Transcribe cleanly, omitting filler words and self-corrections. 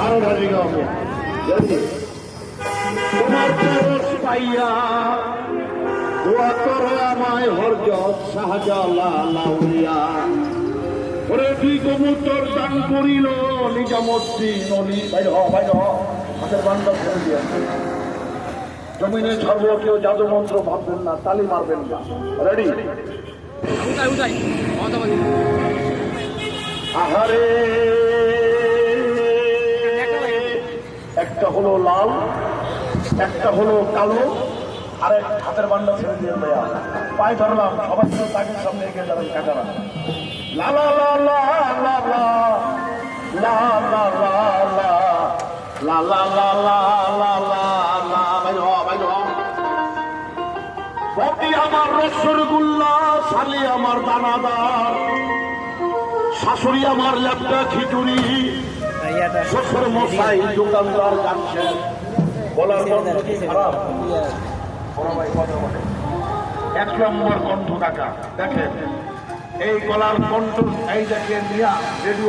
আরো ধারি গাও তোমার পরশ পাইয়া দোয়া করো আমায় হরজত শাহজালাউলিয়া ওরে দুই কবুতর দান করিল নিজামতি নলি বাইরে বাইরে হাতের বান্ধব ছেড়ে দিয়ে জমিনে ছাড়ব কেউ জাদু মন্ত্র ভাববেন না তালি মারবেন না রেডি আহারে একটা হলো লাল একটা হলো কালো আর এক হাতের বান্ডা ছেড়ে দিয়ে ভাইয়া পায়ে ধরলাম সবার ছিল তাকে সামনে এগিয়ে যাবেন কাকারা লা লা লা লা লা লা লা লা লা লা লা লা লা লা লা বাইরে বাইরে পতি আমার রসগোল্লা শালি আমার দানাদার শাশুড়ি আমার ল্যাপটা খিচুড়ি শ্বশুর মশাই দোকানদার কাটছে বলার কণ্ঠ কি খারাপ এক নম্বর কণ্ঠ টাকা দেখেন এই গলার কণ্ঠ এই দেখেন রেডিও